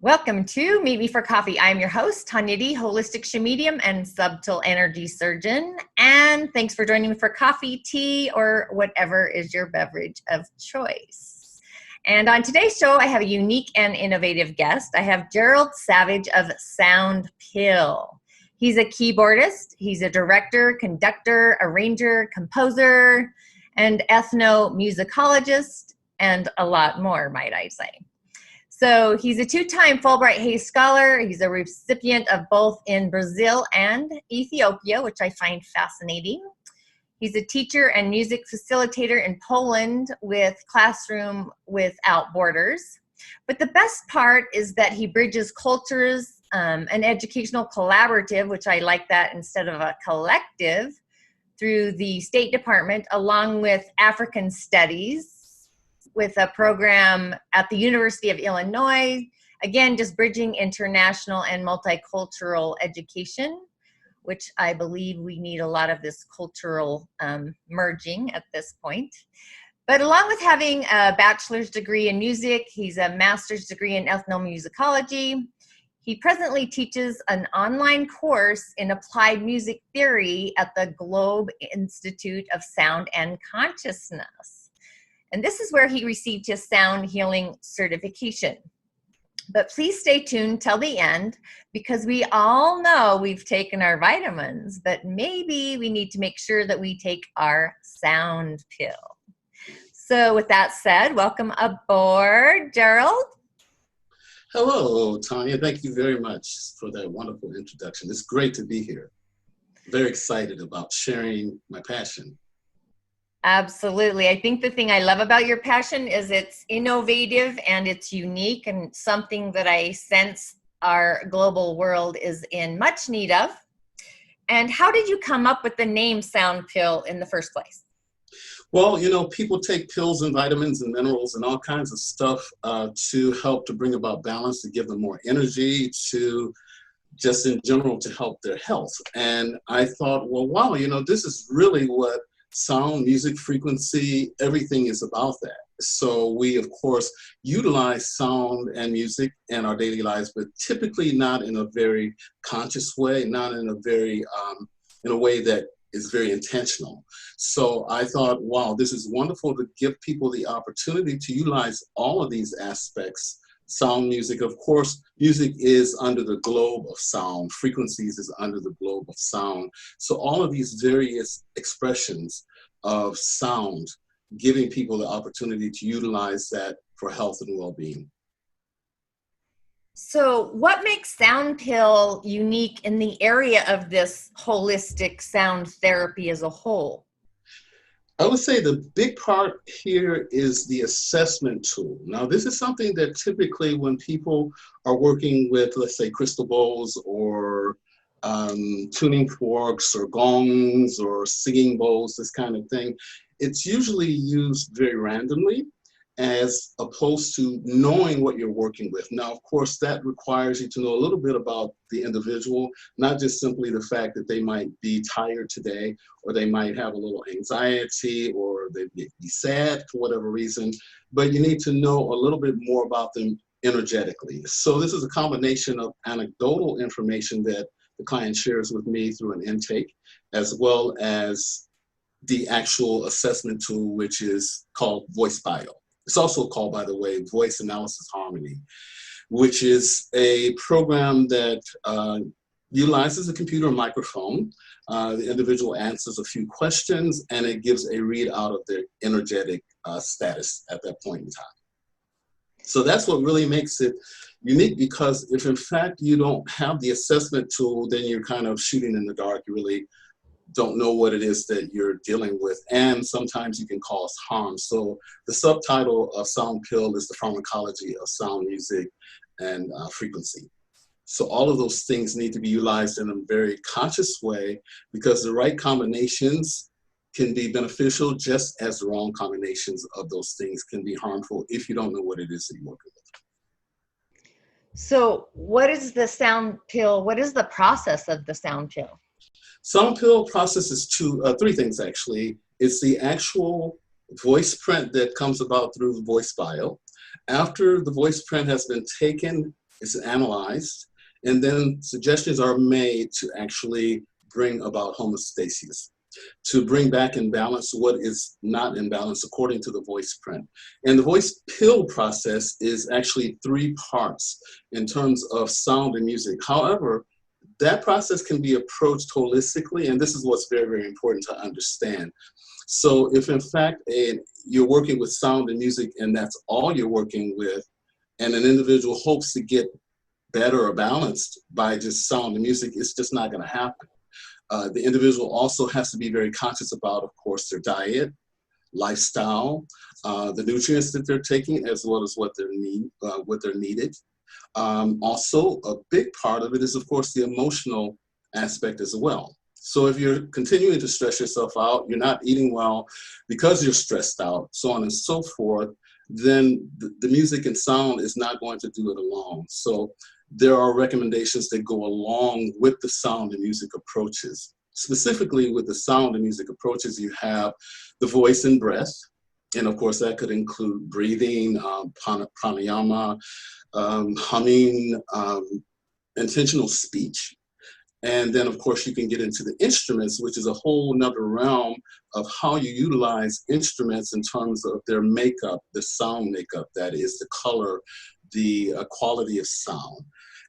Welcome to Meet Me for Coffee. I'm your host, Tonya D, holistic medium and subtle energy surgeon. And thanks for joining me for coffee, tea, or whatever is your beverage of choice. And on today's show, I have a unique and innovative guest. I have Gerald Savage of SoundPill. He's a keyboardist. He's a director, conductor, arranger, composer, and ethnomusicologist, and a lot more, might I say. So he's a two-time Fulbright Hays Scholar. He's a recipient of both in Brazil and Ethiopia, which I find fascinating. He's a teacher and music facilitator in Poland with Classroom Without Borders. But the best part is that he bridges cultures, an educational collaborative, which I like that instead of a collective, through the State Department, along with African Studies, with a program at the University of Illinois, again, just bridging international and multicultural education, which I believe we need a lot of this cultural merging at this point. But along with having a bachelor's degree in music, he's a master's degree in ethnomusicology. He presently teaches an online course in applied music theory at the Globe Institute of Sound and Consciousness. And this is where he received his sound healing certification. But please stay tuned till the end, because we all know we've taken our vitamins, but maybe we need to make sure that we take our sound pill. So with that said, welcome aboard, Gerald. Hello, Tonya. Thank you very much for that wonderful introduction. It's great to be here. Very excited about sharing my passion. Absolutely. I think the thing I love about your passion is it's innovative and it's unique, and something that I sense our global world is in much need of. And how did you come up with the name SoundPill in the first place? Well, you know, people take pills and vitamins and minerals and all kinds of stuff to help to bring about balance, to give them more energy, to just in general to help their health. And I thought, well, wow, you know, this is really what sound, music, frequency, everything is about that. So we, of course, utilize sound and music in our daily lives, but typically not in a very conscious way, not in a very, in a way that is very intentional. So I thought, wow, this is wonderful to give people the opportunity to utilize all of these aspects. Sound, music, of course, music is under the globe of sound. Frequencies is under the globe of sound. So all of these various expressions of sound, giving people the opportunity to utilize that for health and well-being. So what makes SoundPill unique in the area of this holistic sound therapy as a whole? I would say the big part here is the assessment tool. Now, this is something that typically when people are working with, let's say, crystal bowls or tuning forks or gongs or singing bowls, this kind of thing, it's usually used very randomly as opposed to knowing what you're working with. Now, of course, that requires you to know a little bit about the individual, not just simply the fact that they might be tired today, or they might have a little anxiety, or they may be sad for whatever reason, but you need to know a little bit more about them energetically. So this is a combination of anecdotal information that the client shares with me through an intake, as well as the actual assessment tool, which is called Voice Bio. It's also called, by the way, Voice Analysis Harmony, which is a program that utilizes a computer and microphone. The individual answers a few questions, and it gives a readout of their energetic status at that point in time. So that's what really makes it unique, because if in fact you don't have the assessment tool, then you're kind of shooting in the dark. You really don't know what it is that you're dealing with, and sometimes you can cause harm. So the subtitle of SoundPill is the pharmacology of sound, music, and frequency. So all of those things need to be utilized in a very conscious way, because the right combinations can be beneficial, just as the wrong combinations of those things can be harmful if you don't know what it is that you're working with. So what is the SoundPill? What is the process of the SoundPill? SoundPill processes three things, actually. It's the actual voice print that comes about through the Voice Bio. After the voice print has been taken it's analyzed, and then suggestions are made to actually bring about homeostasis, to bring back in balance what is not in balance according to the voice print. And the voice pill process is actually 3 parts in terms of sound and music. However, that process can be approached holistically, and this is what's very, very important to understand. So if in fact you're working with sound and music and that's all you're working with, and an individual hopes to get better or balanced by just sound and music, it's just not going to happen. The individual also has to be very conscious about, of course, their diet, lifestyle, the nutrients that they're taking, as well as what they're needed. Also, a big part of it is, of course, the emotional aspect as well. So if you're continuing to stress yourself out, you're not eating well because you're stressed out, so on and so forth, then the music and sound is not going to do it alone. So there are recommendations that go along with the sound and music approaches. Specifically with the sound and music approaches, you have the voice and breath. And of course, that could include breathing, pranayama, humming, intentional speech. And then, of course, you can get into the instruments, which is a whole nother realm of how you utilize instruments in terms of their makeup, the sound makeup, that is, the color, the quality of sound.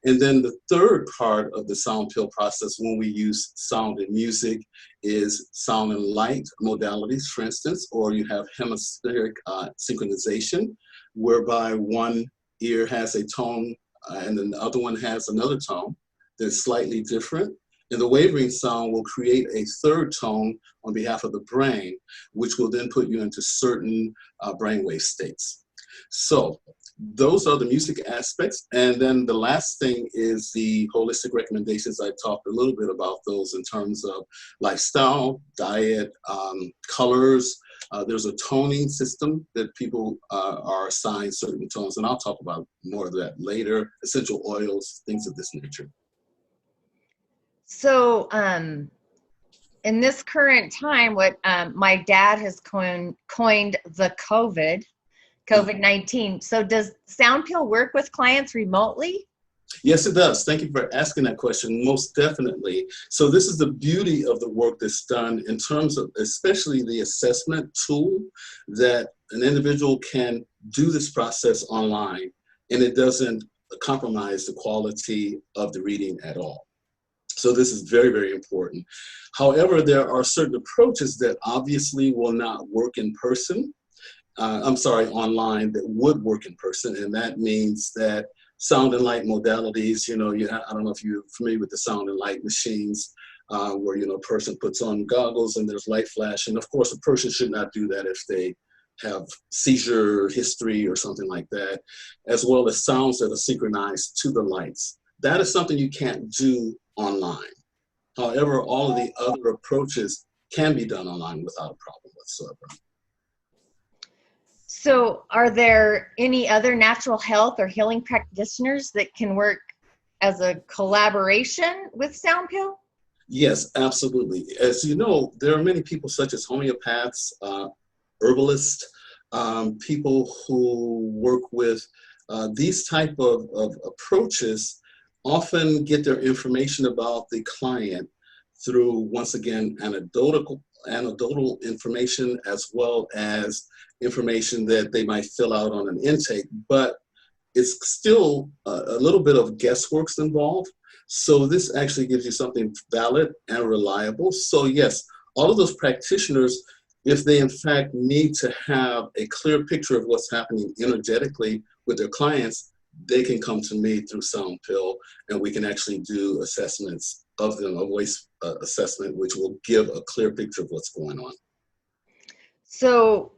And then the third part of the SoundPill process when we use sound and music is sound and light modalities, for instance, or you have hemispheric synchronization, whereby one ear has a tone and then the other one has another tone that's slightly different. And the wavering sound will create a third tone on behalf of the brain, which will then put you into certain brainwave states. So those are the music aspects. And then the last thing is the holistic recommendations. I talked a little bit about those in terms of lifestyle, diet, colors. There's a toning system that people are assigned certain tones, and I'll talk about more of that later. Essential oils, things of this nature. So in this current time, what my dad has coined the COVID-19. So does SoundPill work with clients remotely? Yes, it does. Thank you for asking that question. Most definitely. So this is the beauty of the work that's done in terms of especially the assessment tool, that an individual can do this process online and it doesn't compromise the quality of the reading at all. So this is very, very important. However, there are certain approaches that obviously will not work in person. Online, that would work in person. And that means that sound and light modalities, I don't know if you're familiar with the sound and light machines, where, a person puts on goggles and there's light flash. And of course, a person should not do that if they have seizure history or something like that, as well as sounds that are synchronized to the lights. That is something you can't do online. However, all of the other approaches can be done online without a problem whatsoever. So are there any other natural health or healing practitioners that can work as a collaboration with SoundPill? Yes, absolutely. As you know, there are many people such as homeopaths, herbalists, people who work with these type of approaches often get their information about the client through, once again, anecdotal information, as well as information that they might fill out on an intake, but it's still a little bit of guesswork involved. So this actually gives you something valid and reliable. So yes, all of those practitioners, if they in fact need to have a clear picture of what's happening energetically with their clients, they can come to me through SoundPill, and we can actually do assessments of them, a voice assessment, which will give a clear picture of what's going on. So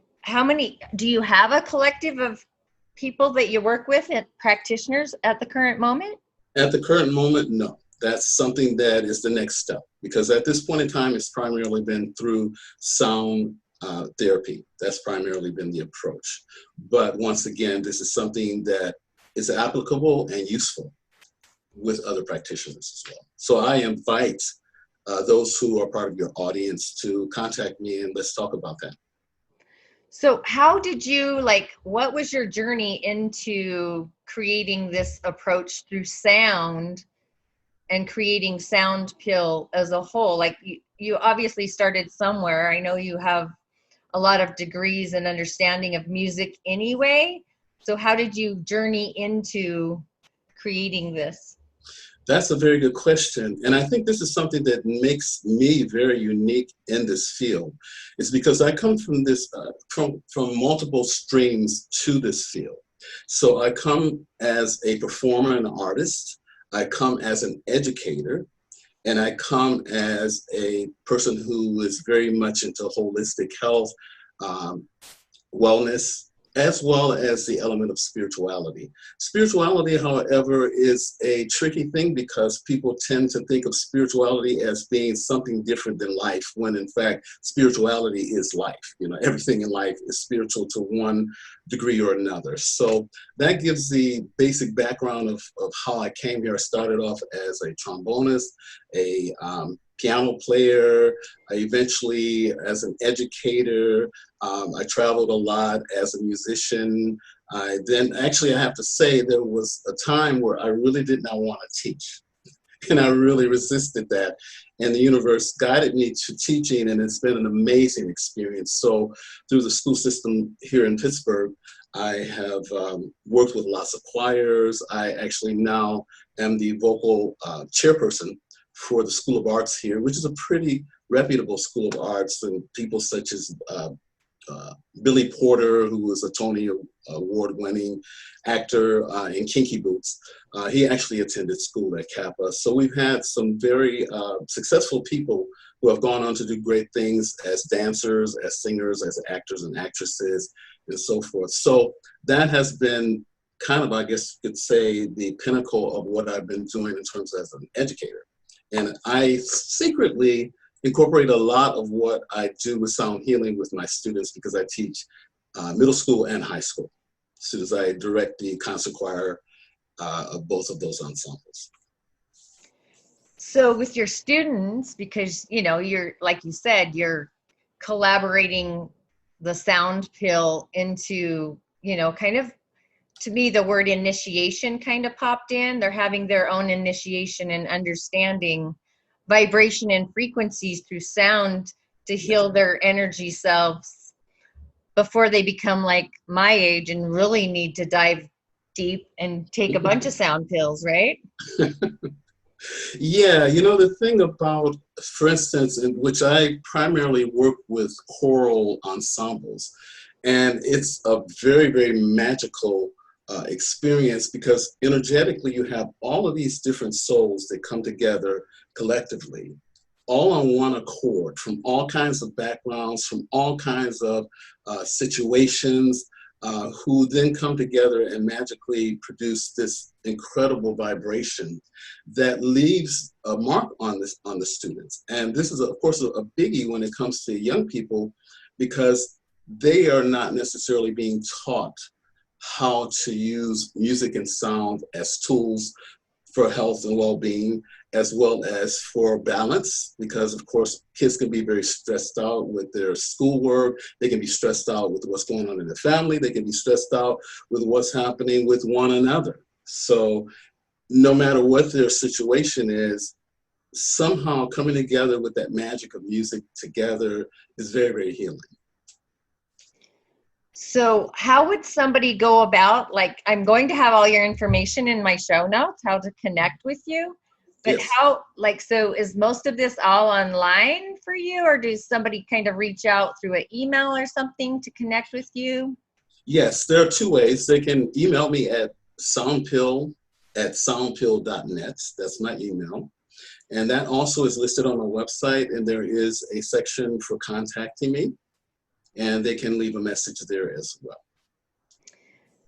do you have a collective of people that you work with and practitioners at the current moment? At the current moment, no. That's something that is the next step, because at this point in time, it's primarily been through sound therapy. That's primarily been the approach. But once again, this is something that is applicable and useful with other practitioners as well. So I invite those who are part of your audience to contact me and let's talk about that. So how did you, like, what was your journey into creating this approach through sound and creating SoundPill as a whole? Like, you obviously started somewhere. I know you have a lot of degrees and understanding of music anyway. So how did you journey into creating this? That's a very good question. And I think this is something that makes me very unique in this field. It's because I come from this, from multiple streams to this field. So I come as a performer and artist. I come as an educator. And I come as a person who is very much into holistic health, um, wellness, as well as the element of spirituality. Spirituality, however, is a tricky thing because people tend to think of spirituality as being something different than life, when in fact, spirituality is life. You know, everything in life is spiritual to one degree or another. So that gives the basic background of how I came here. I started off as a trombonist, a piano player, eventually as an educator. I traveled a lot as a musician. I have to say, there was a time where I really did not want to teach. And I really resisted that. And the universe guided me to teaching, and it's been an amazing experience. So through the school system here in Pittsburgh, I have worked with lots of choirs. I actually now am the vocal chairperson for the School of Arts here, which is a pretty reputable school of arts, and people such as Billy Porter, who was a Tonya award-winning actor in Kinky Boots. He actually attended school at Kappa. So we've had some very successful people who have gone on to do great things as dancers, as singers, as actors and actresses, and so forth. So that has been kind of, I guess you could say, the pinnacle of what I've been doing in terms as an educator. And I secretly incorporate a lot of what I do with sound healing with my students, because I teach middle school and high school students. I direct the concert choir of both of those ensembles. So with your students, because, you know, you're, like you said, you're collaborating the SoundPill into, you know, kind of, to me, the word initiation kind of popped in. They're having their own initiation and understanding vibration and frequencies through sound to heal their energy selves before they become like my age and really need to dive deep and take a bunch of sound pills, right? Yeah, you know, the thing about, for instance, in which I primarily work with choral ensembles, and it's a very, very magical experience, because energetically you have all of these different souls that come together collectively, all on one accord, from all kinds of backgrounds, from all kinds of situations, who then come together and magically produce this incredible vibration that leaves a mark on the students. And this is, of course, a biggie when it comes to young people, because they are not necessarily being taught how to use music and sound as tools for health and well-being, as well as for balance, because of course kids can be very stressed out with their schoolwork, they can be stressed out with what's going on in the family, they can be stressed out with what's happening with one another. So no matter what their situation is, somehow coming together with that magic of music together is very, very healing. So how would somebody go about, like, I'm going to have all your information in my show notes, how to connect with you, but Yes. how, like, so is most of this all online for you, or does somebody kind of reach out through an email or something to connect with you? Yes, there are two ways. They can email me at soundpill@soundpill.net. That's my email. And that also is listed on my website, and there is a section for contacting me, and they can leave a message there as well.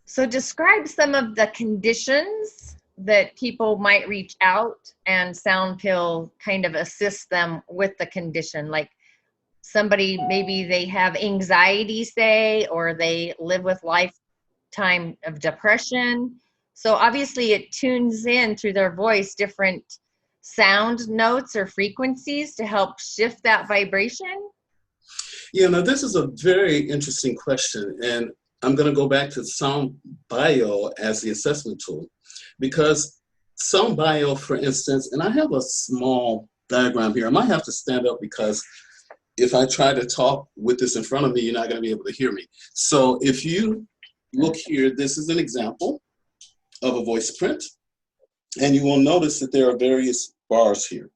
So describe some of the conditions that people might reach out and SoundPill kind of assist them with the condition. Like somebody, maybe they have anxiety, say, or they live with lifetime of depression. So obviously it tunes in through their voice different sound notes or frequencies to help shift that vibration. This is a very interesting question, and I'm going to go back to SoundPill as the assessment tool, because SoundPill, for instance, and I have a small diagram here. I might have to stand up because if I try to talk with this in front of me, you're not going to be able to hear me. So if you look here, this is an example of a voice print, and you will notice that there are various bars here.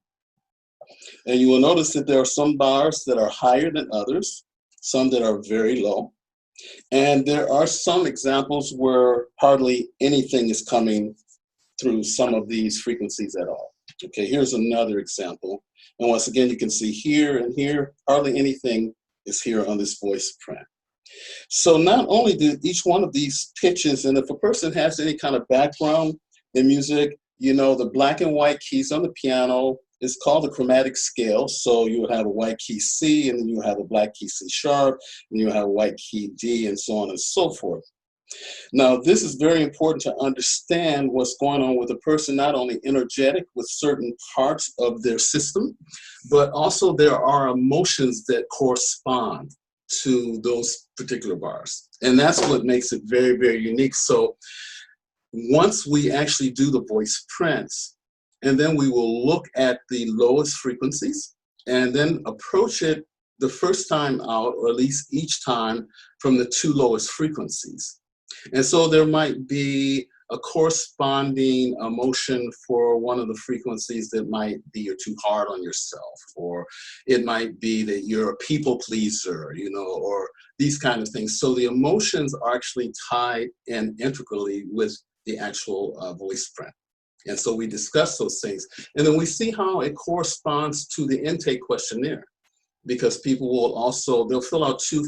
And you will notice that there are some bars that are higher than others, some that are very low. And there are some examples where hardly anything is coming through some of these frequencies at all. Okay, here's another example. And once again, you can see here and here, hardly anything is here on this voice print. So not only do each one of these pitches, and if a person has any kind of background in music, the black and white keys on the piano is called the chromatic scale. So you will have a white key C, and then you have a black key C sharp, and you have a white key D, and so on and so forth. Now, this is very important to understand what's going on with a person, not only energetic with certain parts of their system, but also there are emotions that correspond to those particular bars. And that's what makes it very, very unique. So once we actually do the voice prints, and then we will look at the lowest frequencies and then approach it the first time out, or at least each time, from the two lowest frequencies. And so there might be a corresponding emotion for one of the frequencies that might be you're too hard on yourself, or it might be that you're a people pleaser, or these kind of things. So the emotions are actually tied in integrally with the actual voice print. And so we discuss those things. And then we see how it corresponds to the intake questionnaire, because people will also, they'll fill out two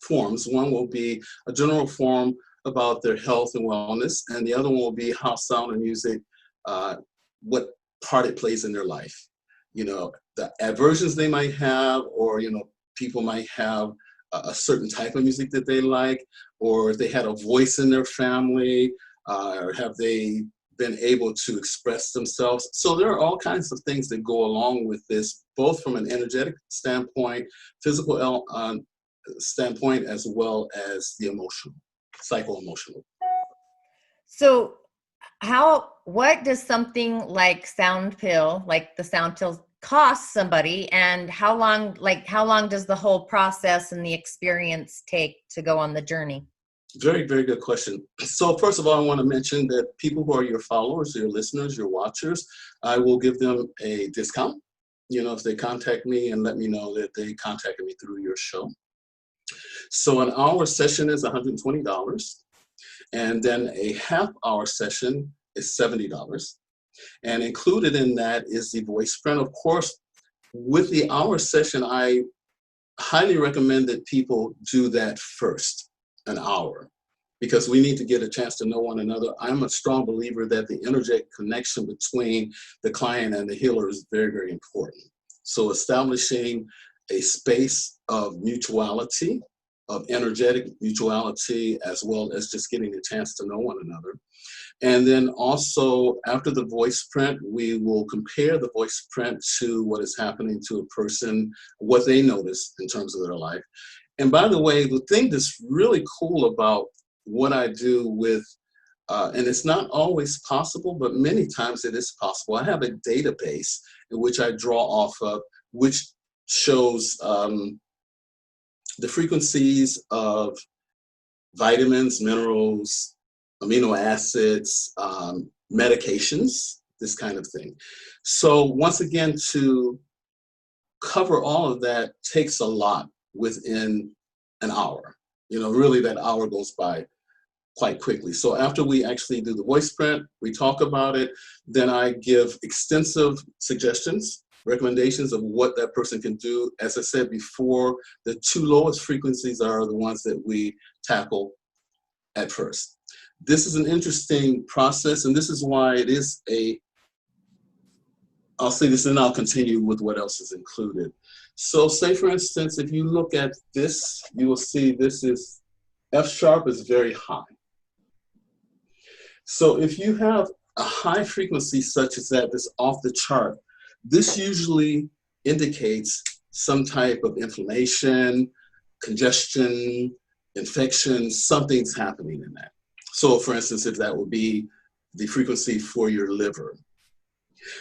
forms. One will be a general form about their health and wellness, and the other one will be how sound and music, what part it plays in their life. The aversions they might have, or, people might have a certain type of music that they like, or if they had a voice in their family, or have they been able to express themselves. So there are all kinds of things that go along with this, both from an energetic standpoint, physical standpoint, as well as the emotional, psycho-emotional. So what does something like SoundPill, like the SoundPill, cost somebody, and how long does the whole process and the experience take to go on the journey? Very, very good question. So first of all, I want to mention that people who are your followers, your listeners, your watchers, I will give them a discount, if they contact me and let me know that they contacted me through your show. So an hour session is $120, and then a half-hour session is $70. And included in that is the voice print. Of course, with the hour session, I highly recommend that people do that first, an hour, because we need to get a chance to know one another. I'm a strong believer that the energetic connection between the client and the healer is very, very important. So establishing a space of mutuality, of energetic mutuality, as well as just getting a chance to know one another. And then also after the voice print, we will compare the voice print to what is happening to a person, what they notice in terms of their life. And by the way, the thing that's really cool about what I do with, and it's not always possible, but many times it is possible. I have a database in which I draw off of, which shows the frequencies of vitamins, minerals, amino acids, medications, this kind of thing. So once again, to cover all of that takes a lot within an hour. Really that hour goes by quite quickly. So after we actually do the voice print, we talk about it, then I give extensive suggestions, recommendations of what that person can do. As I said before, the two lowest frequencies are the ones that we tackle at first. This is an interesting process, and this is why it is I'll say this and I'll continue with what else is included. So say for instance, if you look at this, you will see this is F sharp is very high. So if you have a high frequency such as that that's off the chart, this usually indicates some type of inflammation, congestion, infection, something's happening in that. So for instance, if that would be the frequency for your liver.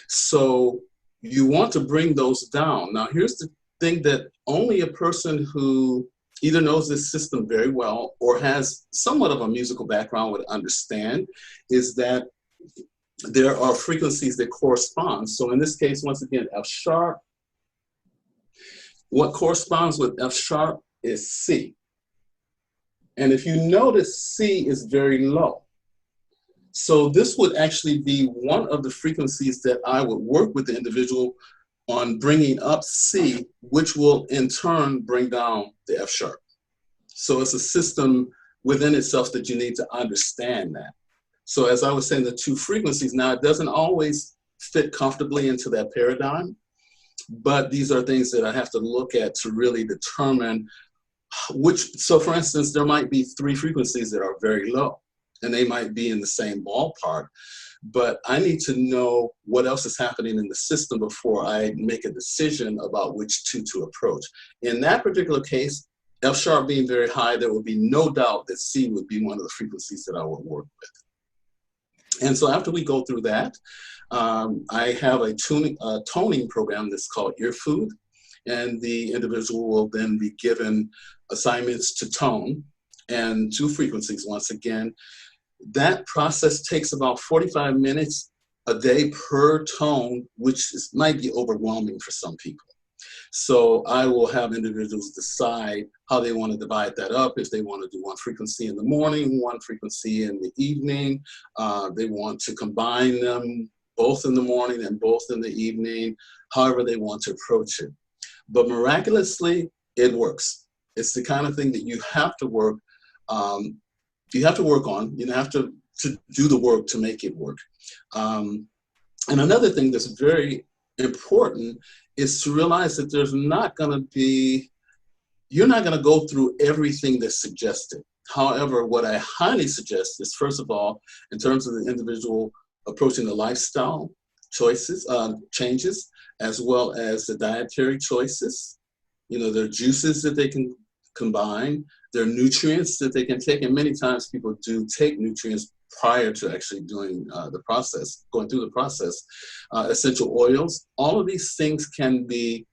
So you want to bring those down. Now here's the thing that only a person who either knows this system very well or has somewhat of a musical background would understand, is that there are frequencies that correspond. So in this case, once again, F sharp. What corresponds with F sharp is C. And if you notice, C is very low. So this would actually be one of the frequencies that I would work with the individual on bringing up C, which will in turn bring down the F sharp. So it's a system within itself that you need to understand that. So as I was saying, the two frequencies, now it doesn't always fit comfortably into that paradigm, but these are things that I have to look at to really determine which. So for instance, there might be three frequencies that are very low, and they might be in the same ballpark, but I need to know what else is happening in the system before I make a decision about which two to approach. In that particular case, F sharp being very high, there would be no doubt that C would be one of the frequencies that I would work with. And so after we go through that, I have a toning program that's called Ear Food, and the individual will then be given assignments to tone and two frequencies once again. That process takes about 45 minutes a day per tone, which might be overwhelming for some people. So I will have individuals decide how they want to divide that up. If they want to do one frequency in the morning, one frequency in the evening, they want to combine them both in the morning and both in the evening, however they want to approach it. But miraculously, it works. It's the kind of thing that you have to work on. You have to do the work to make it work. And another thing that's very important is to realize that you're not going to go through everything that's suggested. However, what I highly suggest is, first of all, in terms of the individual approaching the lifestyle changes, as well as the dietary choices. There are juices that they can combine, there are nutrients that they can take, and many times people do take nutrients prior to actually doing going through the process. Essential oils, all of these things can be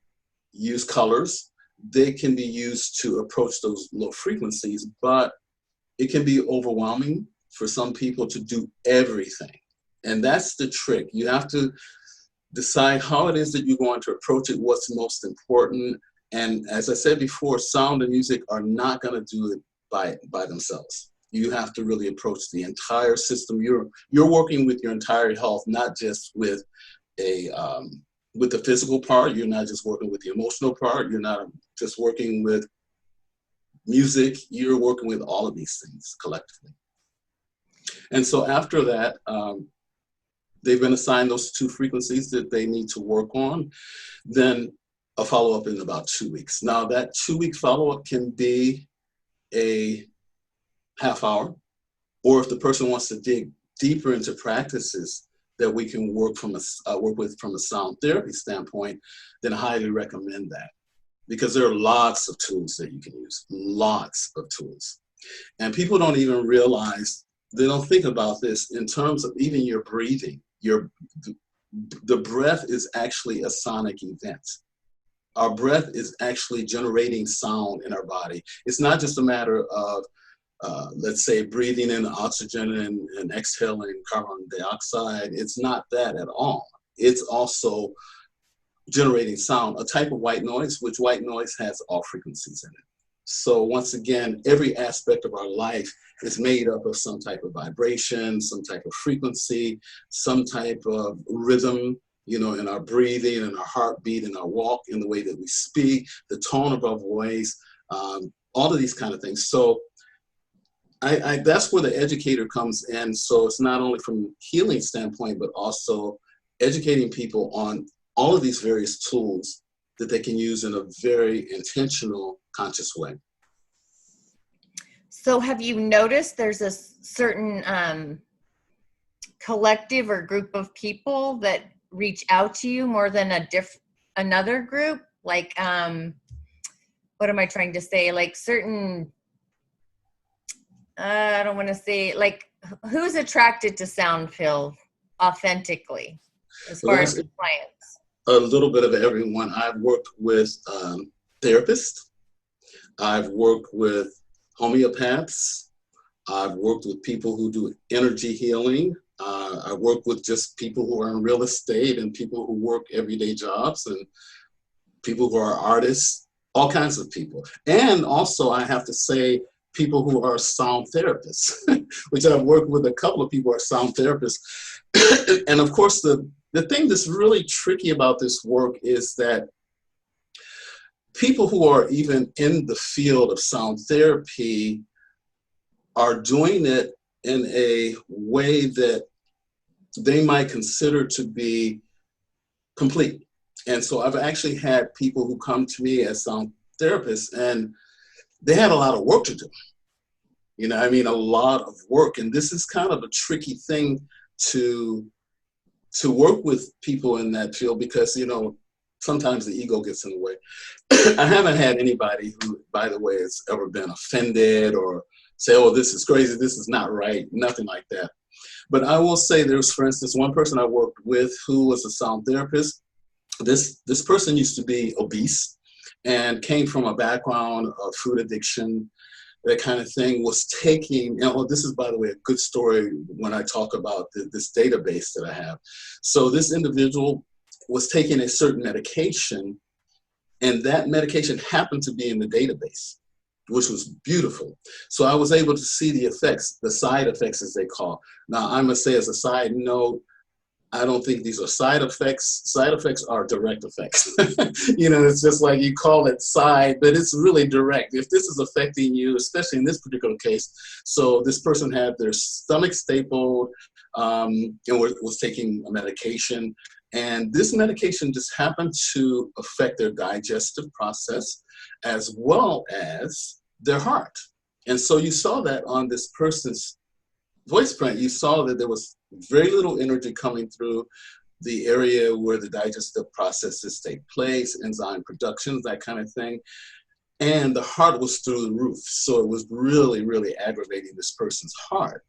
used, colors, they can be used to approach those low frequencies, but it can be overwhelming for some people to do everything. And that's the trick. You have to decide how it is that you're going to approach it, what's most important. And as I said before, sound and music are not going to do it by themselves. You have to really approach the entire system. You're working with your entire health, not just with the physical part. You're not just working with the emotional part. You're not just working with music. You're working with all of these things collectively. And so after that, they've been assigned those two frequencies that they need to work on. Then a follow-up in about 2 weeks. Now that 2-week follow-up can be a half hour, or if the person wants to dig deeper into practices that we can work with from a sound therapy standpoint, then I highly recommend that, because there are lots of tools that you can use, lots of tools. And people don't even realize, they don't think about this in terms of even your breathing. The breath is actually a sonic event. Our breath is actually generating sound in our body. It's not just a matter of, let's say, breathing in oxygen and exhaling carbon dioxide. It's not that at all. It's also generating sound, a type of white noise, which white noise has all frequencies in it. So once again, every aspect of our life is made up of some type of vibration, some type of frequency, some type of rhythm, in our breathing, in our heartbeat, in our walk, in the way that we speak, the tone of our voice, all of these kind of things. So that's where the educator comes in. So it's not only from healing standpoint, but also educating people on all of these various tools that they can use in a very intentional, conscious way. So have you noticed there's a certain collective or group of people that reach out to you more than another group? Like, what am I trying to say? Like certain, I don't want to say, like, who's attracted to SoundPill authentically as Well, far as that's clients? a little bit of everyone. I've worked with therapists. I've worked with homeopaths. I've worked with people who do energy healing. I work with just people who are in real estate and people who work everyday jobs and people who are artists, all kinds of people. And also, I have to say, people who are sound therapists, which I've worked with a couple of people who are sound therapists. And of course, the thing that's really tricky about this work is that people who are even in the field of sound therapy are doing it in a way that they might consider to be complete. And so I've actually had people who come to me as sound therapists and they had a lot of work to do. You know, I mean, a lot of work. And this is kind of a tricky thing to work with people in that field because, you know, sometimes the ego gets in the way. I haven't had anybody who, by the way, has ever been offended or say, oh, this is crazy, this is not right, nothing like that. But I will say there's, for instance, one person I worked with who was a sound therapist. This person used to be obese and came from a background of food addiction, that kind of thing, was taking, and this is, by the way, a good story when I talk about this database that I have. So this individual was taking a certain medication, and that medication happened to be in the database, which was beautiful. So I was able to see the effects, the side effects as they call. Now, I must say as a side note, I don't think these are side effects. Side effects are direct effects. You know, it's just like you call it side, but it's really direct. If this is affecting you, especially in this particular case, so this person had their stomach stapled and was taking a medication. And this medication just happened to affect their digestive process as well as their heart. And so you saw that on this person's voice print. You saw that there was very little energy coming through the area where the digestive processes take place, enzyme production, that kind of thing. And the heart was through the roof. So it was really, really aggravating this person's heart.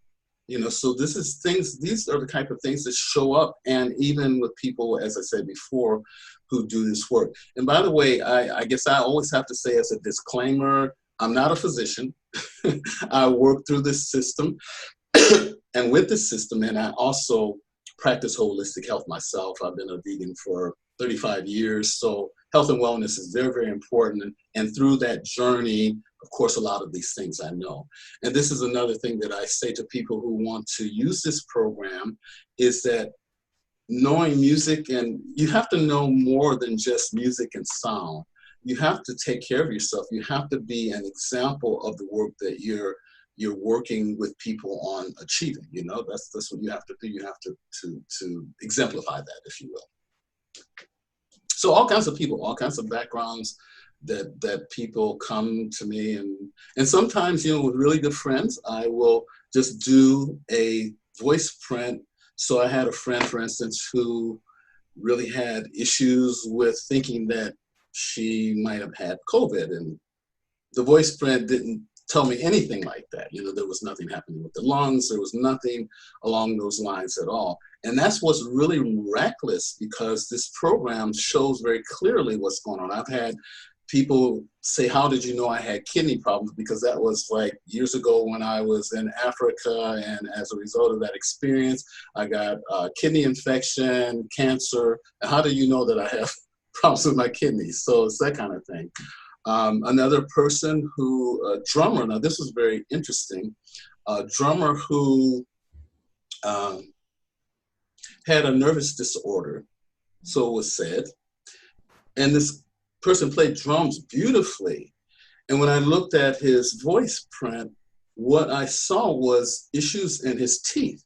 You know, so this is things, these are the type of things that show up. And even with people, as I said before, who do this work. And by the way, I guess I always have to say as a disclaimer, I'm not a physician. I work through this system. And with this system, and I also practice holistic health myself. I've been a vegan for 35 years. So health and wellness is very, very important. And through that journey, of course, a lot of these things I know. And this is another thing that I say to people who want to use this program is that knowing music, and you have to know more than just music and sound. You have to take care of yourself. You have to be an example of the work that you're working with people on achieving. You know, that's what you have to do. You have to exemplify that, if you will. So all kinds of people, all kinds of backgrounds that people come to me, and sometimes, you know, with really good friends, I will just do a voice print. So I had a friend, for instance, who really had issues with thinking that she might have had COVID, and the voice print didn't tell me anything like that. You know, there was nothing happening with the lungs. There was nothing along those lines at all. And that's what's really miraculous, because this program shows very clearly what's going on. I've had people say, how did you know I had kidney problems? Because that was like years ago when I was in Africa. And as a result of that experience, I got kidney infection, cancer. And how do you know that I have problems with my kidneys? So it's that kind of thing. Another person who, a drummer, now this was very interesting, a drummer who had a nervous disorder, so it was said, and this person played drums beautifully. And when I looked at his voice print, what I saw was issues in his teeth.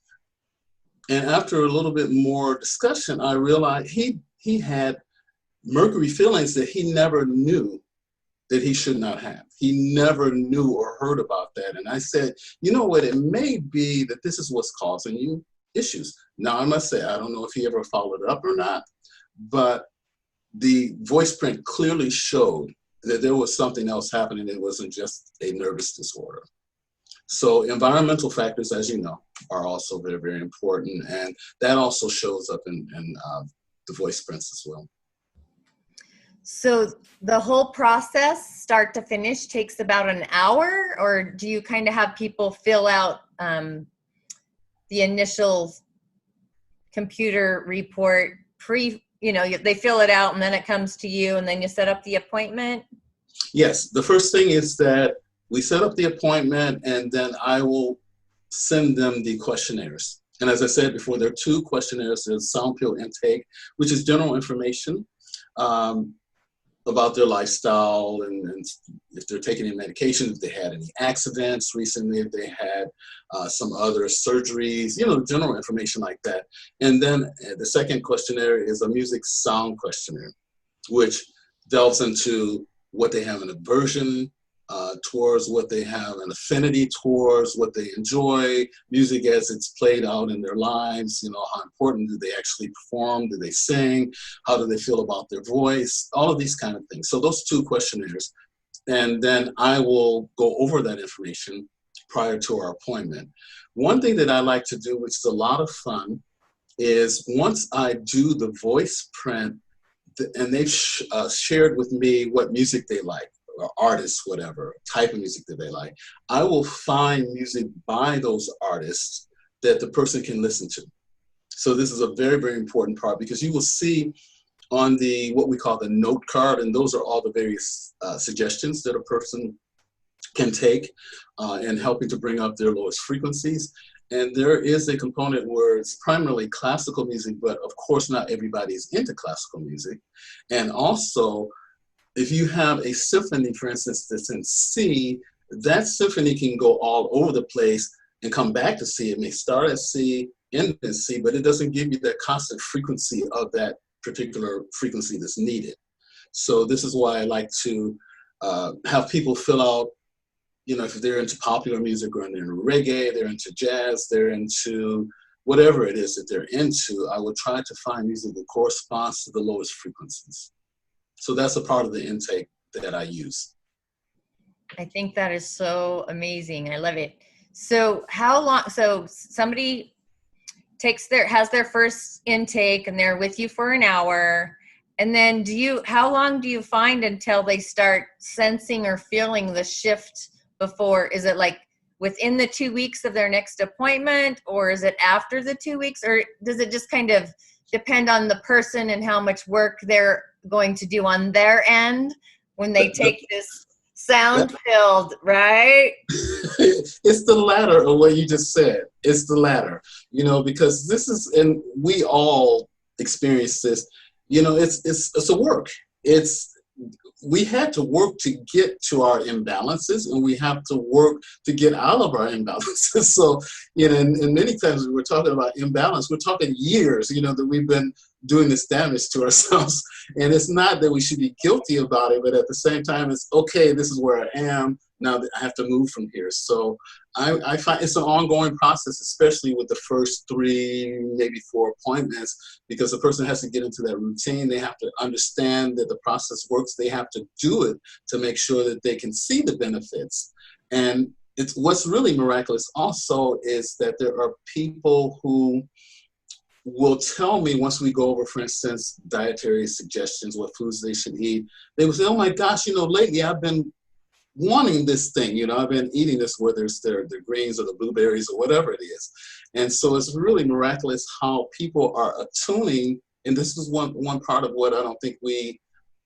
And after a little bit more discussion, I realized he had mercury fillings that he never knew that he should not have. He never knew or heard about that. And I said, you know what, it may be that this is what's causing you issues. Now, I must say, I don't know if he ever followed up or not, but the voice print clearly showed that there was something else happening. It wasn't just a nervous disorder. So environmental factors, as you know, are also very, very important. And that also shows up in the voice prints as well. So the whole process, start to finish, takes about an hour, or do you kind of have people fill out the initial computer report they fill it out and then it comes to you and then you set up the appointment? Yes, the first thing is that we set up the appointment and then I will send them the questionnaires. And as I said before, there are 2 questionnaires. There's SoundPill intake, which is general information about their lifestyle and if they're taking any medication, if they had any accidents recently, if they had some other surgeries, general information like that. And then the second questionnaire is a music sound questionnaire, which delves into what they have an aversion towards, what they have an affinity towards, what they enjoy, music as it's played out in their lives, how important do they actually perform, do they sing, how do they feel about their voice, all of these kind of things. So those 2 questionnaires, and then I will go over that information prior to our appointment. One thing that I like to do, which is a lot of fun, is once I do the voice print, and they've shared with me what music they like, or artists, whatever type of music that they like, I will find music by those artists that the person can listen to. So this is a very, very important part, because you will see on what we call the note card, and those are all the various suggestions that a person can take in helping to bring up their lowest frequencies. And there is a component where it's primarily classical music, but of course not everybody is into classical music. And also, if you have a symphony, for instance, that's in C, that symphony can go all over the place and come back to C. It may start at C, end in C, but it doesn't give you that constant frequency of that particular frequency that's needed. So this is why I like to have people fill out, if they're into popular music or they're into reggae, they're into jazz, they're into whatever it is that they're into, I will try to find music that corresponds to the lowest frequencies. So that's a part of the intake that I use. I think that is so amazing. I love it. So how long, so somebody has their first intake and they're with you for an hour. And then how long do you find until they start sensing or feeling the shift before? Is it like within the 2 weeks of their next appointment, or is it after the 2 weeks, or does it just kind of depend on the person and how much work they're going to do on their end when they take this SoundPill, right? It's the latter of what you just said. It's the latter, because this is, and we all experience this, it's a work. We had to work to get to our imbalances, and we have to work to get out of our imbalances. So, and many times when we're talking about imbalance, we're talking years, that we've been doing this damage to ourselves. And it's not that we should be guilty about it, but at the same time, it's okay, this is where I am. Now I have to move from here. So I find it's an ongoing process, especially with the first 3, maybe 4 appointments, because the person has to get into that routine. They have to understand that the process works. They have to do it to make sure that they can see the benefits. And what's really miraculous also is that there are people who will tell me, once we go over, for instance, dietary suggestions, what foods they should eat, they will say, oh my gosh, lately I've been wanting this thing, I've been eating this, whether it's the greens or the blueberries or whatever it is. And so it's really miraculous how people are attuning. And this is one part of what I don't think we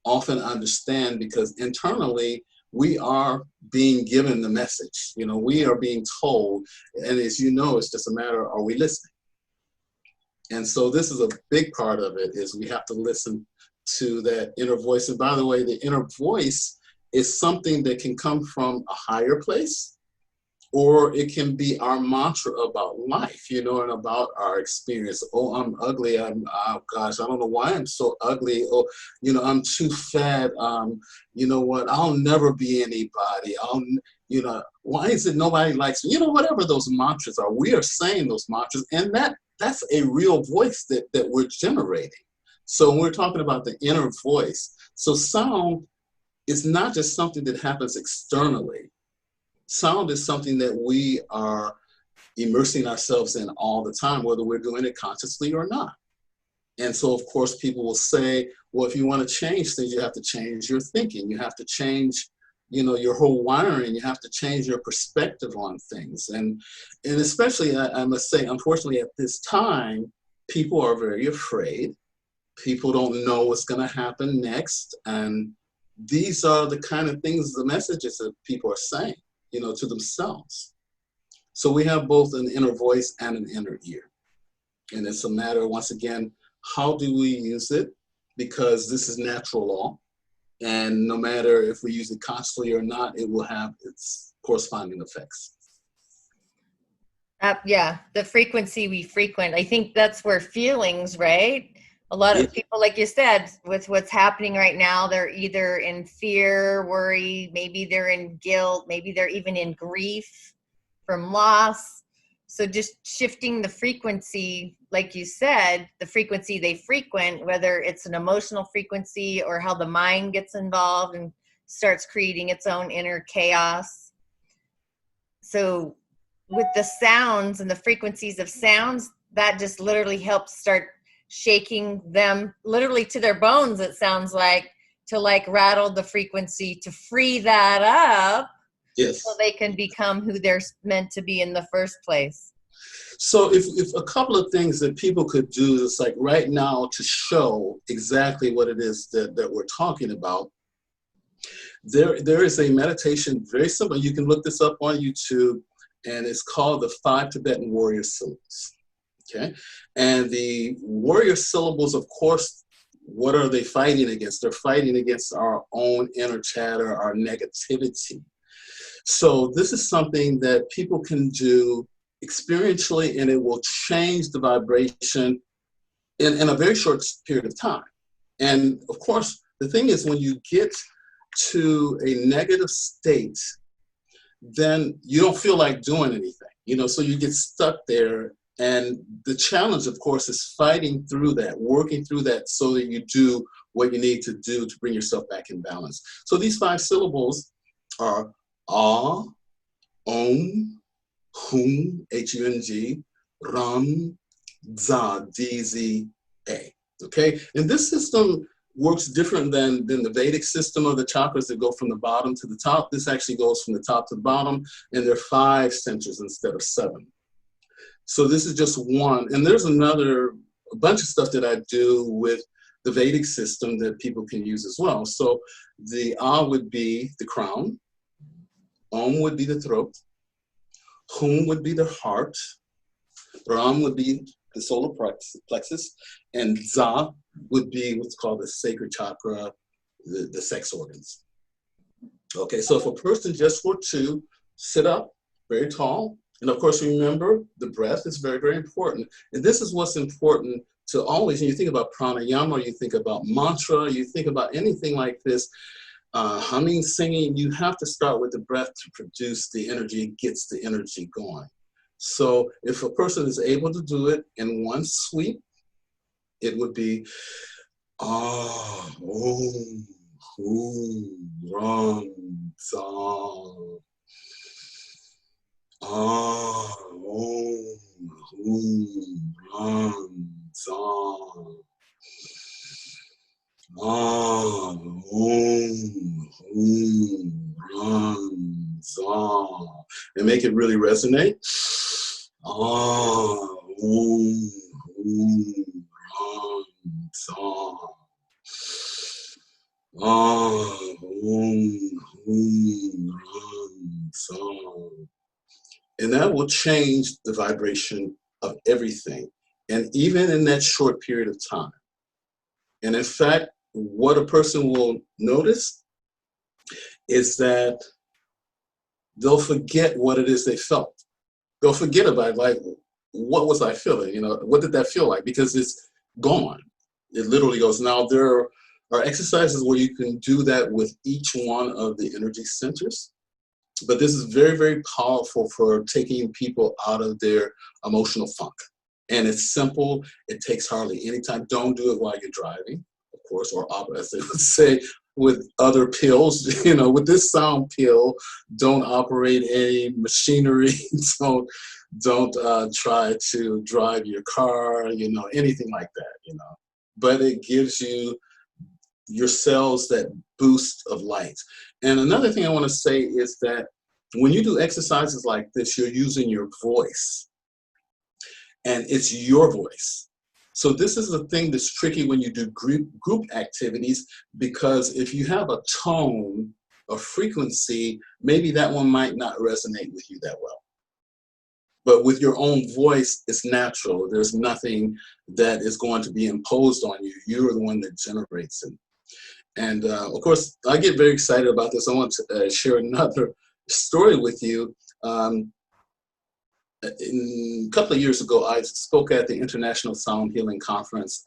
often understand, because internally we are being given the message, we are being told. And as you know, it's just a matter, are we listening? And so this is a big part of it, is we have to listen to that inner voice. And by the way, the inner voice is something that can come from a higher place, or it can be our mantra about life, and about our experience. Oh, I'm ugly. Oh gosh, I don't know why I'm so ugly. Oh, I'm too fat. You know what? I'll never be anybody. Why is it nobody likes me? Whatever those mantras are, we are saying those mantras, and that's a real voice that we're generating. So when we're talking about the inner voice, so sound is not just something that happens externally. Sound is something that we are immersing ourselves in all the time, whether we're doing it consciously or not. And so, of course, people will say, well, if you want to change things, you have to change your thinking. You have to change, your whole wiring. You have to change your perspective on things. And especially, I must say, unfortunately, at this time, people are very afraid. People don't know what's going to happen next. And these are the kind of things, the messages that people are saying, to themselves. So we have both an inner voice and an inner ear. And it's a matter, once again, how do we use it? Because this is natural law. And no matter if we use it consciously or not, it will have its corresponding effects. Yeah, the frequency we frequent. I think that's where feelings, right? A lot of people, like you said, with what's happening right now, they're either in fear, worry, maybe they're in guilt, maybe they're even in grief from loss. So just shifting the frequency, like you said, the frequency they frequent, whether it's an emotional frequency or how the mind gets involved and starts creating its own inner chaos. So with the sounds and the frequencies of sounds, that just literally helps start shaking them literally to their bones, it sounds like, to like rattle the frequency, to free that up. Yes. So they can become who they're meant to be in the first place. So if a couple of things that people could do is like right now to show exactly what it is that we're talking about, there is a meditation, very simple. You can look this up on YouTube, and it's called the 5 Tibetan Warrior Syllables. Okay, and the warrior syllables, of course, what are they fighting against? They're fighting against our own inner chatter, our negativity. So this is something that people can do experientially, and it will change the vibration in a very short period of time. And of course, the thing is, when you get to a negative state, then you don't feel like doing anything, so you get stuck there. And the challenge, of course, is fighting through that, working through that so that you do what you need to do to bring yourself back in balance. So these 5 syllables are Ah, Om, Hum, H-U-N-G, Ram, Za, D-Z-A. Okay? And this system works different than the Vedic system of the chakras that go from the bottom to the top. This actually goes from the top to the bottom, and there are 5 centers instead of 7. So this is just one. And there's a bunch of stuff that I do with the Vedic system that people can use as well. So the Ah would be the crown, Om would be the throat, Hum would be the heart, Ram would be the solar plexus, and Za would be what's called the sacred chakra, the sex organs. Okay, so if a person just were to sit up very tall, and of course, remember, the breath is very, very important. And this is what's important to always, when you think about pranayama, you think about mantra, you think about anything like this, humming, singing, you have to start with the breath to produce the energy, gets the energy going. So if a person is able to do it in one sweep, it would be Ah, Om, Hum, Ram, Za. Ah, Om, Hum, Ram, Za. Ah, Om, Hum, Ram, Za. And make it really resonate. Ah, Om, Hum, Ram, Za. Ah, Om, Hum, Ram, Za. And that will change the vibration of everything. And even in that short period of time. And in fact, what a person will notice is that they'll forget what it is they felt. They'll forget about it, like, what was I feeling? What did that feel like? Because it's gone. It literally goes. Now, there are exercises where you can do that with each one of the energy centers. But this is very, very powerful for taking people out of their emotional funk. And it's simple. It takes hardly any time. Don't do it while you're driving, of course, or as they would say with other pills. With this sound pill, don't operate any machinery. don't try to drive your car. Anything like that. But it gives you your cells that boost of light. And another thing I want to say is that when you do exercises like this, you're using your voice. And it's your voice. So this is the thing that's tricky when you do group activities, because if you have a tone, a frequency, maybe that one might not resonate with you that well. But with your own voice, it's natural. There's nothing that is going to be imposed on you. You're the one that generates it. And of course, I get very excited about this. I want to share another story with you. A couple of years ago, I spoke at the International Sound Healing Conference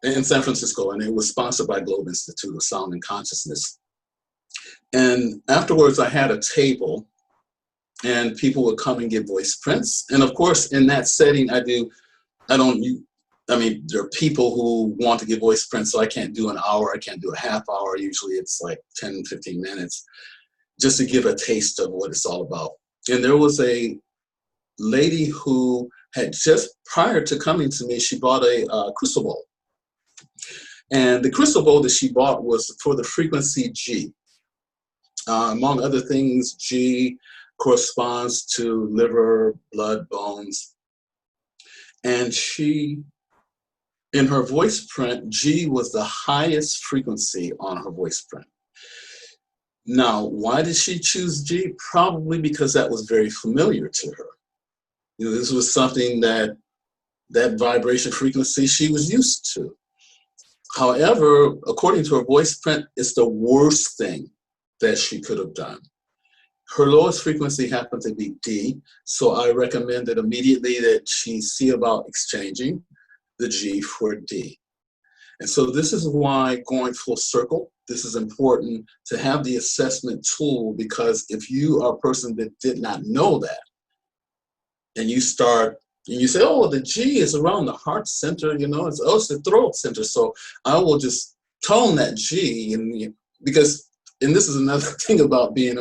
in San Francisco, and it was sponsored by Globe Institute of Sound and Consciousness. And afterwards, I had a table, and people would come and get voice prints. And of course, in that setting, there are people who want to get voice prints, so I can't do an hour, I can't do a half hour. Usually it's like 10, 15 minutes, just to give a taste of what it's all about. And there was a lady who had just prior to coming to me, she bought a crystal bowl. And the crystal bowl that she bought was for the frequency G. Among other things, G corresponds to liver, blood, bones. And in her voice print, G was the highest frequency on her voice print. Now, why did she choose G? Probably because that was very familiar to her. This was something that vibration frequency she was used to. However, according to her voice print, it's the worst thing that she could have done. Her lowest frequency happened to be D, so I recommended immediately that she see about exchanging the G for D. And so this is why, going full circle, this is important to have the assessment tool, because if you are a person that did not know that, and you say, oh, the G is around the heart center, it's the throat center. So I will just tone that G, and this is another thing about being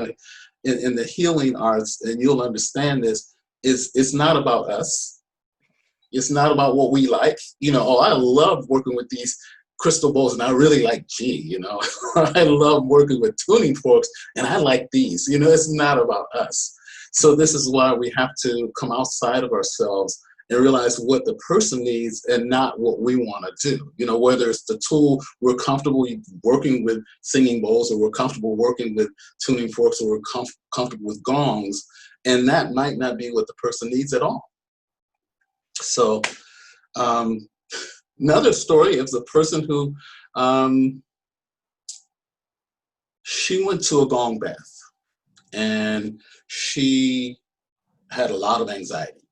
in the healing arts, and you'll understand this, is it's not about us. It's not about what we like. I love working with these crystal bowls, and I really like G, I love working with tuning forks, and I like these, it's not about us. So this is why we have to come outside of ourselves and realize what the person needs and not what we want to do. Whether it's the tool, we're comfortable working with singing bowls, or we're comfortable working with tuning forks, or we're comfortable with gongs, and that might not be what the person needs at all. So another story is a person who, she went to a gong bath, and she had a lot of anxiety,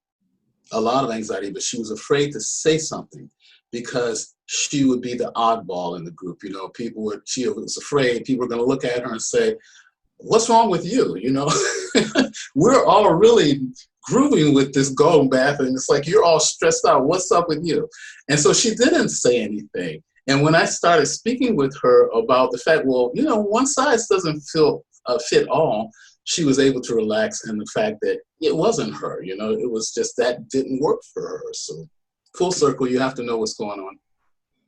but she was afraid to say something because she would be the oddball in the group. She was afraid people were going to look at her and say, what's wrong with you? We're all really grooving with this gong bath, and it's like, you're all stressed out. What's up with you? And so she didn't say anything. And when I started speaking with her about the fact, one size doesn't fit all, she was able to relax in the fact that it wasn't her, it was just that didn't work for her. So full circle, you have to know what's going on with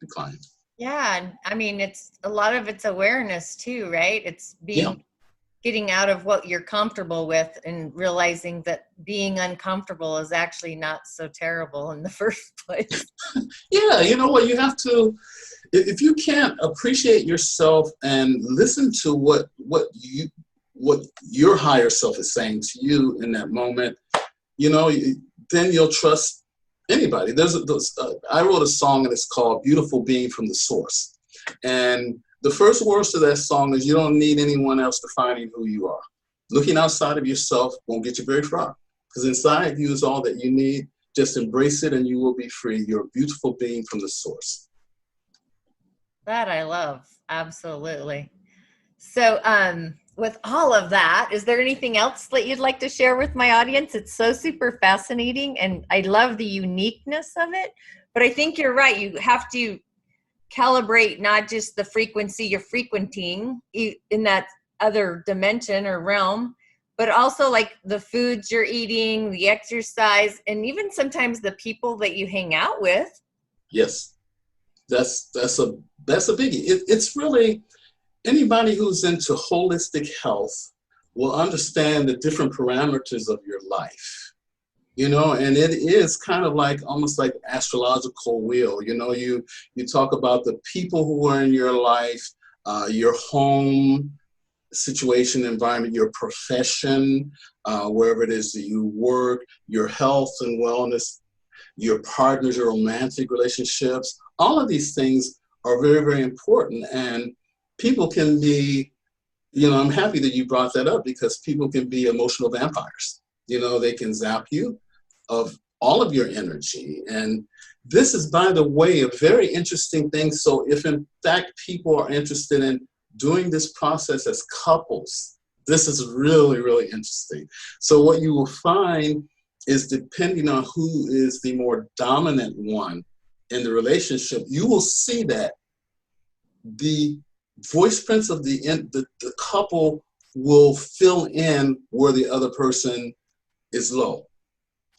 the client. Yeah. It's a lot of it's awareness too, right? It's getting out of what you're comfortable with and realizing that being uncomfortable is actually not so terrible in the first place. Yeah. You know what? You have to, if you can't appreciate yourself and listen to what your higher self is saying to you in that moment, then you'll trust anybody. I wrote a song, and it's called Beautiful Being from the Source. And the first words to that song is, you don't need anyone else defining who you are. Looking outside of yourself won't get you very far, because inside you is all that you need. Just embrace it and you will be free. You're a beautiful being from the source. That I love. Absolutely. So with all of that, is there anything else that you'd like to share with my audience? It's so super fascinating, and I love the uniqueness of it. But I think you're right. You have to calibrate not just the frequency you're frequenting in that other dimension or realm, but also like the foods you're eating, the exercise, and even sometimes the people that you hang out with. Yes, that's a biggie. It's really, anybody who's into holistic health will understand the different parameters of your life, you know, and it is kind of like almost like astrological wheel. You know, you talk about the people who are in your life, your home situation, environment, your profession, wherever it is that you work, your health and wellness, your partners, your romantic relationships. All of these things are very, very important. And people can be, you know, I'm happy that you brought that up, because people can be emotional vampires. You know, they can zap you of all of your energy. And this is, by the way, a very interesting thing. So if in fact people are interested in doing this process as couples, this is really, really interesting. So what you will find is, depending on who is the more dominant one in the relationship, you will see that the voice prints of the couple will fill in where the other person is low.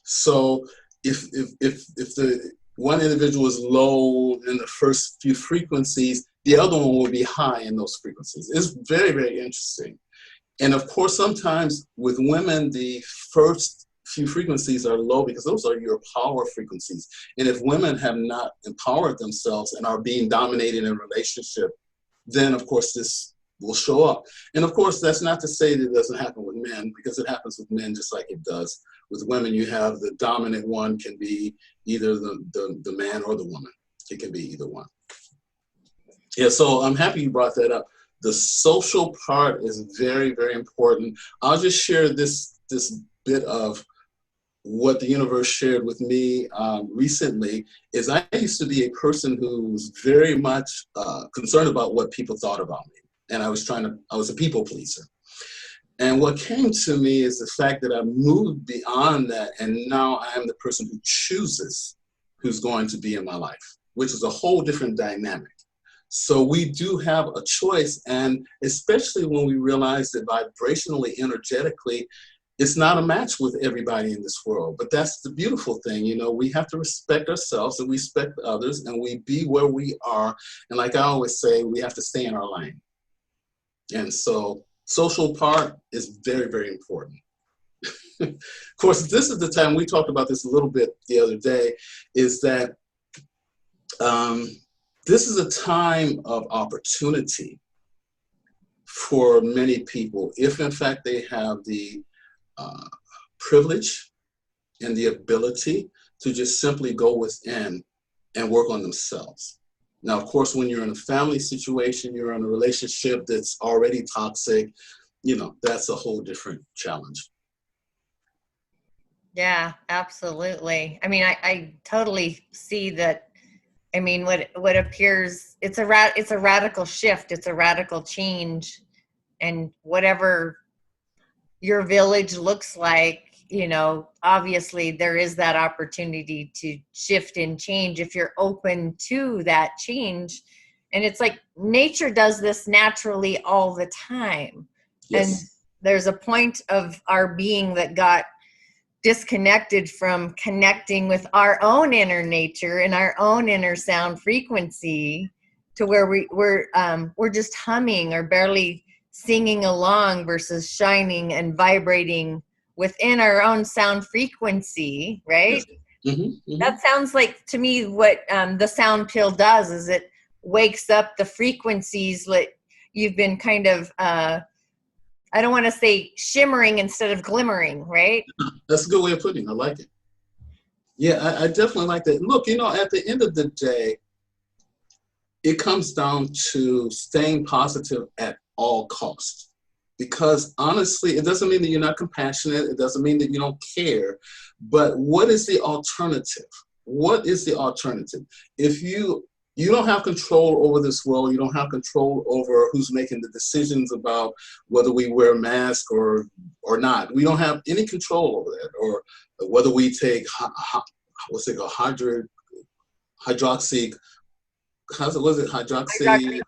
So if the one individual is low in the first few frequencies, the other one will be high in those frequencies. It's very, very interesting. And of course, sometimes with women, the first few frequencies are low because those are your power frequencies. And if women have not empowered themselves and are being dominated in a relationship, then of course this will show up. And of course, that's not to say that it doesn't happen with men, because it happens with men just like it does with women. You have the dominant one can be either the man or the woman. It can be either one. Yeah, so I'm happy you brought that up. The social part is very, very important. I'll just share this bit of what the universe shared with me recently. Is I used to be a person who was very much concerned about what people thought about me. And I was a people pleaser. And what came to me is the fact that I moved beyond that, and now I am the person who chooses who's going to be in my life, which is a whole different dynamic. So we do have a choice, and especially when we realize that vibrationally, energetically, it's not a match with everybody in this world. But that's the beautiful thing, you know, we have to respect ourselves and respect others, and we be where we are. And like I always say, we have to stay in our lane. And so social part is very, very important. Of course, this is the time, we talked about this a little bit the other day, is that this is a time of opportunity for many people, if in fact they have the privilege and the ability to just simply go within and work on themselves. Now, of course, when you're in a family situation, you're in a relationship that's already toxic, you know, that's a whole different challenge. Yeah, absolutely. I mean, I totally see that. I mean, what appears, it's a radical shift. It's a radical change. And whatever your village looks like, you know, obviously there is that opportunity to shift and change if you're open to that change. And it's like nature does this naturally all the time. Yes. And there's a point of our being that got disconnected from connecting with our own inner nature and our own inner sound frequency, to where we're just humming or barely singing along versus shining and vibrating within our own sound frequency, right? Yes. Mm-hmm, mm-hmm. That sounds like to me what the SoundPill does, is it wakes up the frequencies that you've been kind of I don't want to say shimmering instead of glimmering, right? That's a good way of putting it. I like it. Yeah, I definitely like that. Look, you know, at the end of the day, it comes down to staying positive at all costs. Because honestly, it doesn't mean that you're not compassionate. It doesn't mean that you don't care. But what is the alternative? What is the alternative? If you You don't have control over this world. You don't have control over who's making the decisions about whether we wear a mask or not. We don't have any control over that, or whether we take what's it called, hydroxy. Was it hydroxy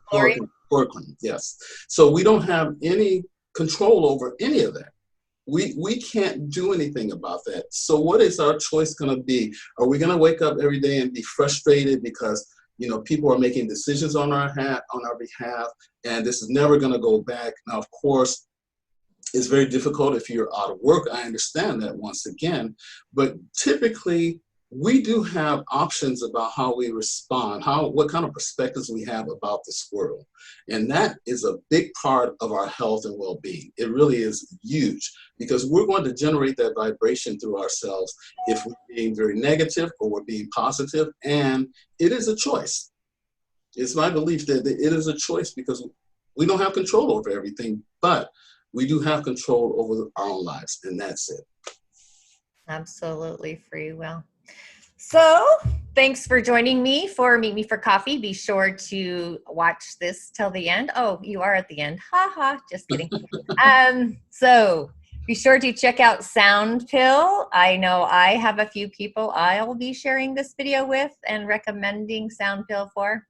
chloroquine? Yes. So we don't have any control over any of that. We can't do anything about that. So what is our choice going to be? Are we going to wake up every day and be frustrated because people are making decisions on our behalf, and this is never going to go back? Now, of course, it's very difficult if you're out of work. I understand that once again, but typically we do have options about how we respond, what kind of perspectives we have about this world. And that is a big part of our health and well-being. It really is huge, because we're going to generate that vibration through ourselves if we're being very negative or we're being positive. And it is a choice. It's my belief that it is a choice, because we don't have control over everything, but we do have control over our own lives, and that's it. Absolutely, free will. So thanks for joining me for Meet Me for Coffee. Be sure to watch this till the end. Oh, you are at the end. Ha ha, just kidding. So be sure to check out SoundPill. I know I have a few people I'll be sharing this video with and recommending SoundPill for.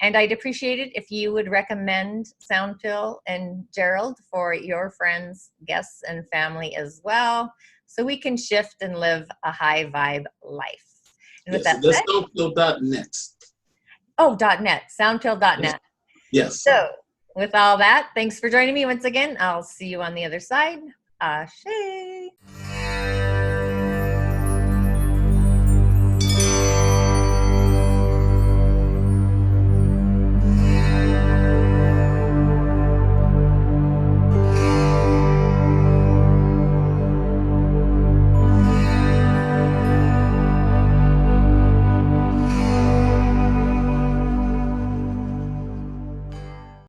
And I'd appreciate it if you would recommend SoundPill and Gerald for your friends, guests, and family as well, so we can shift and live a high vibe life. And with that said, SoundPill.net. Oh, .net, SoundPill.net. Yes. So with all that, thanks for joining me once again. I'll see you on the other side. Ashe.